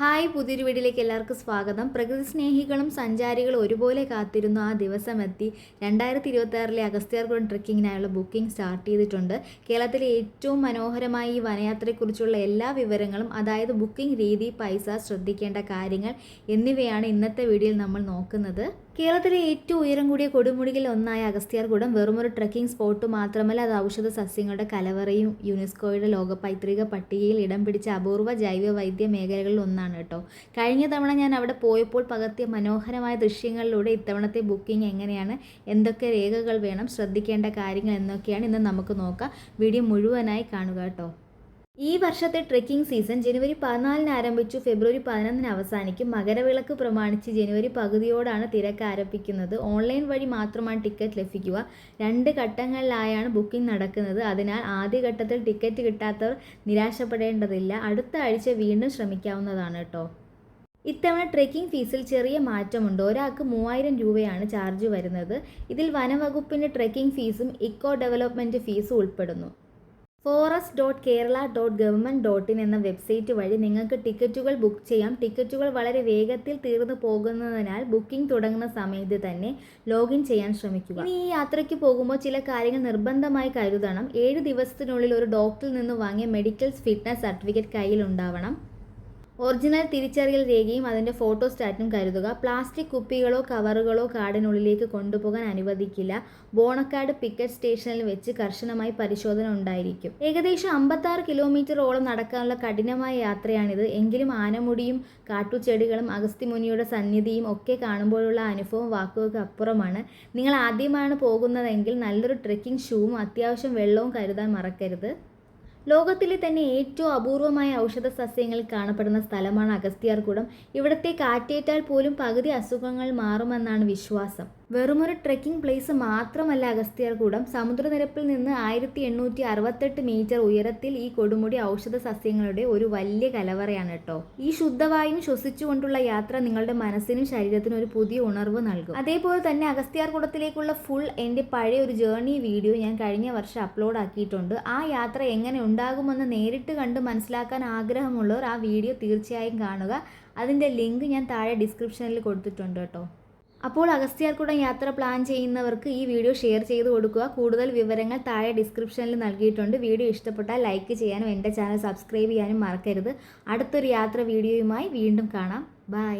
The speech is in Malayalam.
ഹായ്, പുതിയൊരു വീഡിയോയിലേക്ക് എല്ലാവർക്കും സ്വാഗതം. പ്രകൃതി സ്നേഹികളും സഞ്ചാരികളും ഒരുപോലെ കാത്തിരുന്നു ആ ദിവസമെത്തി. 2026 അഗസ്ത്യാർകൂടം ട്രെക്കിങ്ങിനായുള്ള ബുക്കിംഗ് സ്റ്റാർട്ട് ചെയ്തിട്ടുണ്ട്. കേരളത്തിലെ ഏറ്റവും മനോഹരമായ ഈ വനയാത്രയെക്കുറിച്ചുള്ള എല്ലാ വിവരങ്ങളും, അതായത് ബുക്കിംഗ് രീതി, പൈസ, ശ്രദ്ധിക്കേണ്ട കാര്യങ്ങൾ എന്നിവയാണ് ഇന്നത്തെ വീഡിയോയിൽ നമ്മൾ നോക്കുന്നത്. കേരളത്തിലെ ഏറ്റവും ഉയരം കൂടിയ കൊടുമുടിയിൽ ഒന്നായ അഗസ്ത്യാർകൂടം വെറുമൊരു ട്രെക്കിംഗ് സ്പോട്ട് മാത്രമല്ല, അത് ഔഷധ സസ്യങ്ങളുടെ കലവറയും യുനെസ്കോയുടെ ലോക പൈതൃക പട്ടികയിൽ ഇടം പിടിച്ച അപൂർവ ജൈവ വൈദ്യ മേഖലകളിൽ ഒന്നാണ് കേട്ടോ. കഴിഞ്ഞ തവണ ഞാൻ അവിടെ പോയപ്പോൾ പകർത്തിയ മനോഹരമായ ദൃശ്യങ്ങളിലൂടെ ഇത്തവണത്തെ ബുക്കിംഗ് എങ്ങനെയാണ്, എന്തൊക്കെ രേഖകൾ വേണം, ശ്രദ്ധിക്കേണ്ട കാര്യങ്ങൾ എന്നൊക്കെയാണ് ഇന്ന് നമുക്ക് നോക്കാം. വീഡിയോ മുഴുവനായി കാണുക കേട്ടോ. ഈ വർഷത്തെ ട്രെക്കിംഗ് സീസൺ ജനുവരി 14 ആരംഭിച്ചു, ഫെബ്രുവരി 11 അവസാനിക്കും. മകരവിളക്ക് പ്രമാണിച്ച് ജനുവരി പകുതിയോടാണ് തിരക്ക് ആരംഭിക്കുന്നത്. ഓൺലൈൻ വഴി മാത്രമാണ് ടിക്കറ്റ് ലഭിക്കുക. 2 ഘട്ടങ്ങളിലായാണ് ബുക്കിംഗ് നടക്കുന്നത്. അതിനാൽ ആദ്യഘട്ടത്തിൽ ടിക്കറ്റ് കിട്ടാത്തവർ നിരാശപ്പെടേണ്ടതില്ല. അടുത്ത ആഴ്ച വീണ്ടും ശ്രമിക്കാവുന്നതാണ് കേട്ടോ. ഇത്തവണ ട്രെക്കിംഗ് ഫീസിൽ ചെറിയ മാറ്റമുണ്ട്. ഒരാൾക്ക് 3000 രൂപയാണ് ചാർജ് വരുന്നത്. ഇതിൽ വനവകുപ്പിൻ്റെ ട്രെക്കിംഗ് ഫീസും ഇക്കോ ഡെവലപ്മെൻറ്റ് ഫീസും ഉൾപ്പെടുന്നു. forest.kerala.government.in എന്ന വെബ്സൈറ്റ് വഴി നിങ്ങൾക്ക് ടിക്കറ്റുകൾ ബുക്ക് ചെയ്യാം. ടിക്കറ്റുകൾ വളരെ വേഗത്തിൽ തീർന്നു പോകുന്നതിനാൽ ബുക്കിംഗ് തുടങ്ങുന്ന സമയത്ത് തന്നെ ലോഗിൻ ചെയ്യാൻ ശ്രമിക്കുക. ഇനി ഈ യാത്രയ്ക്ക് പോകുമ്പോൾ ചില കാര്യങ്ങൾ നിർബന്ധമായി കരുതണം. 7 ദിവസത്തിനുള്ളിൽ ഒരു ഡോക്ടറിൽ നിന്ന് വാങ്ങിയ മെഡിക്കൽ ഫിറ്റ്നസ് സർട്ടിഫിക്കറ്റ് കയ്യിൽ ഉണ്ടാവണം. ഒറിജിനൽ തിരിച്ചറിയൽ രേഖയും അതിൻ്റെ ഫോട്ടോസ്റ്റാറ്റും കരുതുക. പ്ലാസ്റ്റിക് കുപ്പികളോ കവറുകളോ കാടിനുള്ളിലേക്ക് കൊണ്ടുപോകാൻ അനുവദിക്കില്ല. ബോണക്കാട് പിക്കറ്റ് സ്റ്റേഷനിൽ വെച്ച് കർശനമായി പരിശോധന ഉണ്ടായിരിക്കും. ഏകദേശം 56 കിലോമീറ്ററോളം നടക്കാനുള്ള കഠിനമായ യാത്രയാണിത്. എങ്കിലും ആനമുടിയും കാട്ടുചെടികളും അഗസ്ത്യമുനിയുടെ സന്നിധിയും ഒക്കെ കാണുമ്പോഴുള്ള അനുഭവം വാക്കുകൾക്ക് അപ്പുറമാണ്. നിങ്ങൾ ആദ്യമാണ് പോകുന്നതെങ്കിൽ നല്ലൊരു ട്രെക്കിംഗ് ഷൂവും അത്യാവശ്യം വെള്ളവും കരുതാൻ മറക്കരുത്. ലോകത്തിലെ തന്നെ ഏറ്റവും അപൂർവമായ ഔഷധ സസ്യങ്ങൾ കാണപ്പെടുന്ന സ്ഥലമാണ് അഗസ്ത്യാർകൂടം. ഇവിടത്തെ കാറ്റേറ്റാൽ പോലും പകുതി അസുഖങ്ങൾ മാറുമെന്നാണ് വിശ്വാസം. വെറുമൊരു ട്രെക്കിംഗ് പ്ലേസ് മാത്രമല്ല അഗസ്ത്യാർകൂടം. സമുദ്രനിരപ്പിൽ നിന്ന് 1868 മീറ്റർ ഉയരത്തിൽ ഈ കൊടുമുടി ഔഷധ സസ്യങ്ങളുടെ ഒരു വലിയ കലവറയാണ് കേട്ടോ. ഈ ശുദ്ധവായു ശ്വസിച്ചുകൊണ്ടുള്ള യാത്ര നിങ്ങളുടെ മനസ്സിനും ശരീരത്തിനും ഒരു പുതിയ ഉണർവ് നൽകും. അതേപോലെ തന്നെ അഗസ്ത്യാർകൂടത്തിലേക്കുള്ള ഫുൾ എൻ്റെ പഴയ ഒരു ജേർണി വീഡിയോ ഞാൻ കഴിഞ്ഞ വർഷം അപ്ലോഡ് ആക്കിയിട്ടുണ്ട്. ആ യാത്ര എങ്ങനെ ഉണ്ടാകുമെന്ന് നേരിട്ട് കണ്ട് മനസ്സിലാക്കാൻ ആഗ്രഹമുള്ളവർ ആ വീഡിയോ തീർച്ചയായും കാണുക. അതിൻ്റെ ലിങ്ക് ഞാൻ താഴെ ഡിസ്ക്രിപ്ഷനിൽ കൊടുത്തിട്ടുണ്ട് കേട്ടോ. അപ്പോൾ അഗസ്ത്യാർകൂടം യാത്ര പ്ലാൻ ചെയ്യുന്നവർക്ക് ഈ വീഡിയോ ഷെയർ ചെയ്ത് കൊടുക്കുക. കൂടുതൽ വിവരങ്ങൾ താഴെ ഡിസ്ക്രിപ്ഷനിൽ നൽകിയിട്ടുണ്ട്. വീഡിയോ ഇഷ്ടപ്പെട്ടാൽ ലൈക്ക് ചെയ്യാനും എൻ്റെ ചാനൽ സബ്സ്ക്രൈബ് ചെയ്യാനും മറക്കരുത്. അടുത്തൊരു യാത്ര വീഡിയോയുമായി വീണ്ടും കാണാം. ബൈ.